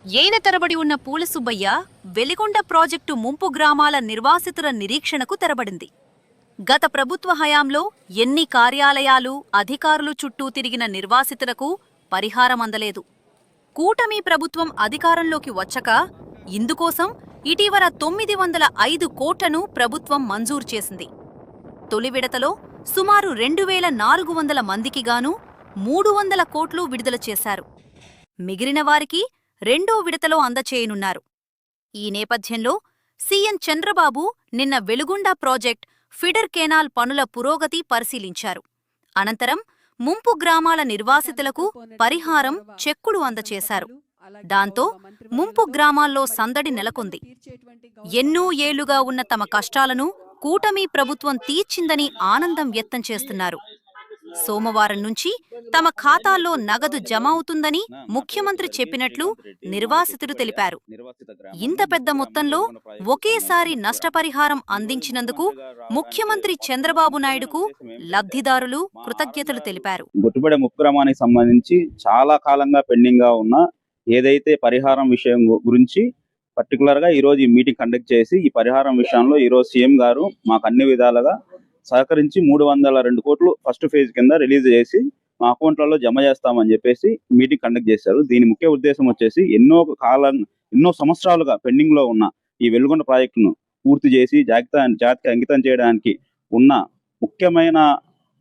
ఏళ్ల తరబడి ఉన్న పూల సుబ్బయ్య వెలిగొండ ప్రాజెక్టు ముంపు గ్రామాల నిర్వాసితుల నిరీక్షణకు తెరబడింది. గత ప్రభుత్వ హయాంలో ఎన్ని కార్యాలయాలు, అధికారులు చుట్టూ తిరిగిన నిర్వాసితులకు పరిహారం అందలేదు. కూటమి ప్రభుత్వం అధికారంలోకి వచ్చక ఇందుకోసం ఇటీవల 905 కోట్లను ప్రభుత్వం మంజూరు చేసింది. తొలి విడతలో సుమారు 2400 మందికిగాను 300 కోట్లు విడుదల చేశారు. మిగిలిన వారికి రెండో విడతలో అందచేయనున్నారు. ఈ నేపథ్యంలో సీఎం చంద్రబాబు నిన్న వెలుగొండ ప్రాజెక్ట్ ఫిడర్ కెనాల్ పనుల పురోగతి పరిశీలించారు. అనంతరం ముంపు గ్రామాల నిర్వాసితులకు పరిహారం చెక్కులు అందచేశారు. దాంతో ముంపు గ్రామాల్లో సందడి నెలకొంది. ఎన్నో ఏళ్లుగా ఉన్న తమ కష్టాలను కూటమి ప్రభుత్వం తీర్చిందని ఆనందం వ్యక్తం చేస్తున్నారు. సోమవారం నుంచి తమ ఖాతాల్లో నగదు జమ అవుతుందని ముఖ్యమంత్రి చెప్పినట్లు నిర్వాసితులు తెలిపారు. ఇంత పెద్ద మొత్తంలో ఒకేసారి నష్టపరిహారం అందించినందుకు ముఖ్యమంత్రి చంద్రబాబు నాయుడుకు లబ్ధిదారులు కృతజ్ఞతలు తెలిపారు. గుట్టుబడి ముప్పు గ్రామానికి సంబంధించి చాలా కాలంగా పెండింగ్ గా ఉన్న ఏదైతే పరిహారం విషయం గురించి పర్టికులర్ గా ఈ రోజు ఈ మీటింగ్ కండక్ట్ చేసి ఈ పరిహారం విషయంలో ఈ రోజు సీఎం గారు మాకు అన్ని విధాలుగా సహకరించి 302 కోట్లు ఫస్ట్ ఫేజ్ కింద రిలీజ్ చేసి మా అకౌంట్లలో జమ చేస్తామని చెప్పేసి మీటింగ్ కండక్ట్ చేశారు. దీని ముఖ్య ఉద్దేశం వచ్చేసి ఎన్నో సంవత్సరాలుగా పెండింగ్ లో ఉన్న ఈ వెలుగొండ ప్రాజెక్టును పూర్తి చేసి జాతికి అంకితం చేయడానికి ఉన్న ముఖ్యమైన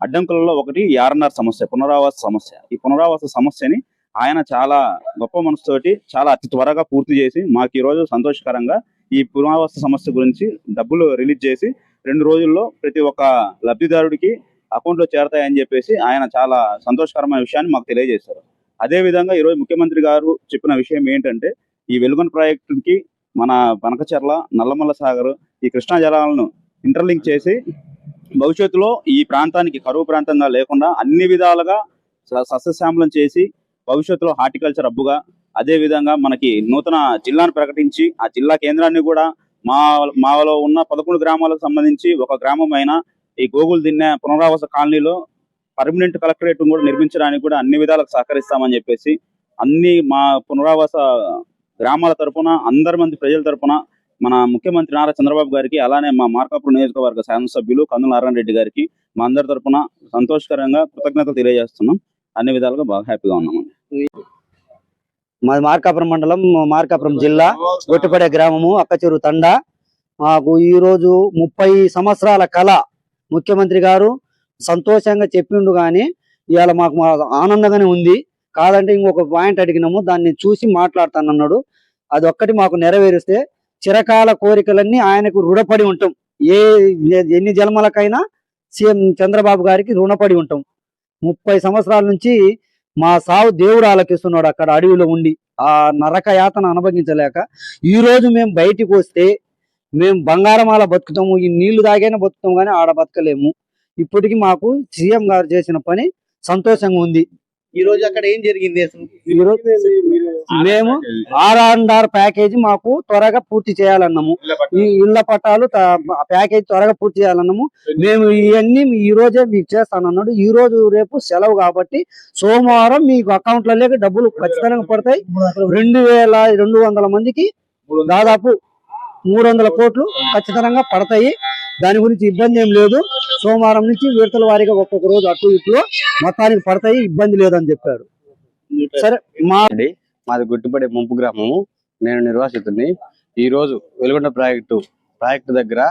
అడ్డంకులలో ఒకటి ఈ ఆర్ఎన్ఆర్ సమస్య, పునరావాస సమస్య. ఈ పునరావాస సమస్యని ఆయన చాలా గొప్ప మనసుతోటి చాలా అతి త్వరగా పూర్తి చేసి మాకు ఈ రోజు సంతోషకరంగా ఈ పునరావాస సమస్య గురించి డబ్బులు రిలీజ్ చేసి 2 రోజుల్లో ప్రతి ఒక్క లబ్ధిదారుడికి అకౌంట్లో చేరతాయని చెప్పేసి ఆయన చాలా సంతోషకరమైన విషయాన్ని మాకు తెలియజేశారు. అదేవిధంగా ఈరోజు ముఖ్యమంత్రి గారు చెప్పిన విషయం ఏంటంటే ఈ వెలుగొండ ప్రాజెక్టుకి మన పనకచెర్ల, నల్లమల్ల సాగర్, ఈ కృష్ణా జలాలను ఇంటర్లింక్ చేసి భవిష్యత్తులో ఈ ప్రాంతానికి కరువు ప్రాంతంగా లేకుండా అన్ని విధాలుగా సస్యశ్యామలం చేసి భవిష్యత్తులో హార్టికల్చర్ హబ్బుగా, అదేవిధంగా మనకి నూతన జిల్లాను ప్రకటించి ఆ జిల్లా కేంద్రాన్ని కూడా మాలో ఉన్న 11 గ్రామాలకు సంబంధించి ఒక గ్రామం అయిన ఈ గోగులు దిన్నె పునరావాస కాలనీలో పర్మనెంట్ కలెక్టరేట్ కూడా నిర్మించడానికి కూడా అన్ని విధాలకు సహకరిస్తామని చెప్పేసి అన్ని మా పునరావాస గ్రామాల తరఫున అందరి మంది ప్రజల తరఫున మన ముఖ్యమంత్రి నారా చంద్రబాబు గారికి, అలానే మా మార్కాపురం నియోజకవర్గ శాసనసభ్యులు కందుల నారాయణ రెడ్డి గారికి మా అందరి తరఫున సంతోషకరంగా కృతజ్ఞతలు తెలియజేస్తున్నాం. అన్ని విధాలుగా బాగా హ్యాపీగా ఉన్నామండి. మాది మార్కాపురం మండలం, మార్కాపురం జిల్లా, గొట్టిపడే గ్రామము, అక్కచెరు తండ. మాకు ఈరోజు 30 సంవత్సరాల కళ ముఖ్యమంత్రి గారు సంతోషంగా చెప్పిండు, కానీ ఇవాళ మాకు ఆనందంగానే ఉంది. కాదంటే ఇంకొక పాయింట్ అడిగినాము, దాన్ని చూసి మాట్లాడతానన్నాడు. అది ఒక్కటి మాకు నెరవేరిస్తే చిరకాల కోరికలన్నీ ఆయనకు రుణపడి ఉంటాం. ఎన్ని జన్మలకైనా సీఎం చంద్రబాబు గారికి రుణపడి ఉంటాం. 30 సంవత్సరాల నుంచి మా సావు దేవుడు ఆలకిస్తున్నాడు అక్కడ అడవిలో ఉండి. ఆ నరక యాతన అనుభవించలేక ఈ రోజు మేము బయటికి వస్తే మేము బంగారమాల బతుకుతాము, ఈ నీళ్లు తాగైనా బతుకుతాం, కానీ ఆడ బతకలేము. ఇప్పటికి మాకు సీఎం గారు చేసిన పని సంతోషంగా ఉంది. ఈ రోజు అక్కడ ఏం జరిగింది అసలు? ఈ రోజు మేము ఆర్ఆర్ ప్యాకేజీ మాకు త్వరగా పూర్తి చేయాలన్నాము. ఈ ఇళ్ల పట్టాలు ప్యాకేజీ త్వరగా పూర్తి చేయాలన్నాము. మేము ఇవన్నీ ఈ రోజే మీకు చేస్తానన్నాడు. ఈ రోజు రేపు సెలవు కాబట్టి సోమవారం మీకు అకౌంట్లలోకి డబ్బులు ఖచ్చితంగా పడతాయి. 2200 మందికి దాదాపు 300 కోట్లు ఖచ్చితంగా పడతాయి. దాని గురించి ఇబ్బంది ఏం లేదు. సోమవారం నుంచి విడతల వారీగా ఒక్కొక్క రోజు అటు ఇట్లో మొత్తానికి పడతాయి, ఇబ్బంది లేదని చెప్పాడు. సరే, మాది గుట్టుపడే ముంపు గ్రామము, నేను నిర్వాసితుడిని. ఈ రోజు వెలుగొండ ప్రాజెక్టు దగ్గర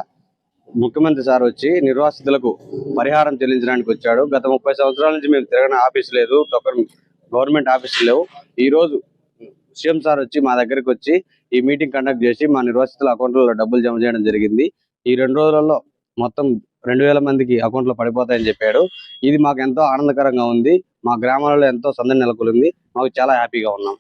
ముఖ్యమంత్రి సార్ వచ్చి నిర్వాసితులకు పరిహారం చెల్లించడానికి వచ్చాడు. గత 30 సంవత్సరాల నుంచి మేము తిరగని ఆఫీసు లేదు, గవర్నమెంట్ ఆఫీసులు లేవు. ఈ రోజు సీఎం సార్ వచ్చి మా దగ్గరకు వచ్చి ఈ మీటింగ్ కండక్ట్ చేసి మా నిర్వాసితుల అకౌంట్లలో డబ్బులు జమ చేయడం జరిగింది. ఈ 2 రోజులలో మొత్తం 2000 మందికి అకౌంట్లో పడిపోతాయని చెప్పాడు. ఇది మాకు ఎంతో ఆనందకరంగా ఉంది. మా గ్రామాలలో ఎంతో సందడి నెలకొంది. మాకు చాలా హ్యాపీగా ఉన్నాం.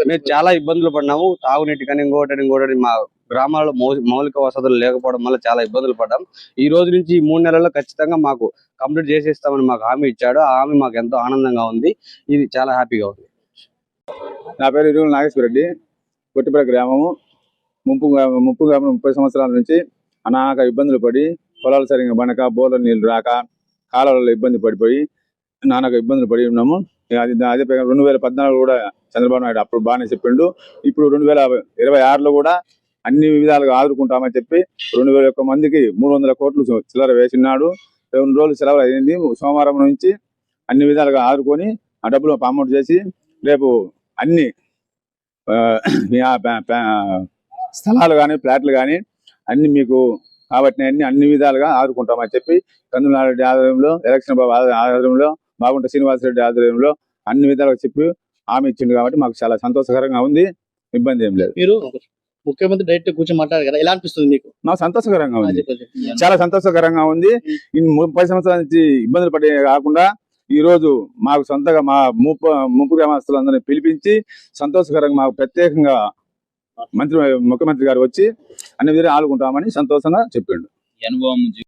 మేము చాలా ఇబ్బందులు పడినాము. తాగునీటి కానీ ఇంకోటి మా గ్రామాల్లో మౌలిక వసతులు లేకపోవడం వల్ల చాలా ఇబ్బందులు పడ్డాం. ఈ రోజు నుంచి 3 నెలల్లో ఖచ్చితంగా మాకు కంప్లీట్ చేసేస్తామని మాకు హామీ ఇచ్చాడు. ఆ హామీ మాకు ఎంతో ఆనందంగా ఉంది. ఇది చాలా హ్యాపీగా ఉంది. నా పేరు ఇరువుల నాగేశ్వర రెడ్డి. గొట్టిపడే గ్రామము, ముంపు గ్రామం 30 సంవత్సరాల నుంచి అనేక ఇబ్బందులు పడి పొలాలు సరిగ్గా బండక, బోర్ల నీళ్ళు రాక, కాలువలలో ఇబ్బంది పడిపోయి నానాక ఇబ్బందులు పడి ఉన్నాము. అది అదే ప్రకారం 2014 కూడా చంద్రబాబు నాయుడు అప్పుడు బాగానే చెప్పిండు. ఇప్పుడు 2026లో కూడా అన్ని విధాలుగా ఆదుకుంటామని చెప్పి 2001 మందికి 300 కోట్లు చిల్లర వేసినాడు. 2 రోజులు సెలవులు అయింది. సోమవారం నుంచి అన్ని విధాలుగా ఆదుకొని ఆ డబ్బులు అమౌంట్ చేసి రేపు అన్ని స్థలాలు కానీ ఫ్లాట్లు కానీ అన్ని మీకు కాబట్టి అన్ని విధాలుగా ఆదుకుంటామని చెప్పి కందులారెడ్డి ఆధ్వర్యంలో, ఎలక్షన్ బాబు ఆధ్వర్యంలో, బాగుంట శ్రీనివాసరెడ్డి ఆధ్వర్యంలో అన్ని విధాలుగా చెప్పి హామీ ఇచ్చిండు. కాబట్టి మాకు చాలా సంతోషకరంగా ఉంది. ఇబ్బంది ఏం లేదు. మీరు ముఖ్యమంత్రి డైరెక్ట్ కూర్చొని మాట్లాడారు కదా, ఎలా అనిపిస్తుంది మీకు? మాకు సంతోషకరంగా ఉంది. చాలా సంతోషకరంగా ఉంది. ఈ 30 సంవత్సరాల నుంచి ఇబ్బందులు పడే కాకుండా ఈ రోజు మాకు సొంతగా మా ముప్పు గ్రామస్తులందరినీ పిలిపించి సంతోషకరంగా మాకు ప్రత్యేకంగా ముఖ్యమంత్రి గారు వచ్చి అన్ని విధాలు ఆదుకుంటామని సంతోషంగా చెప్పిండు.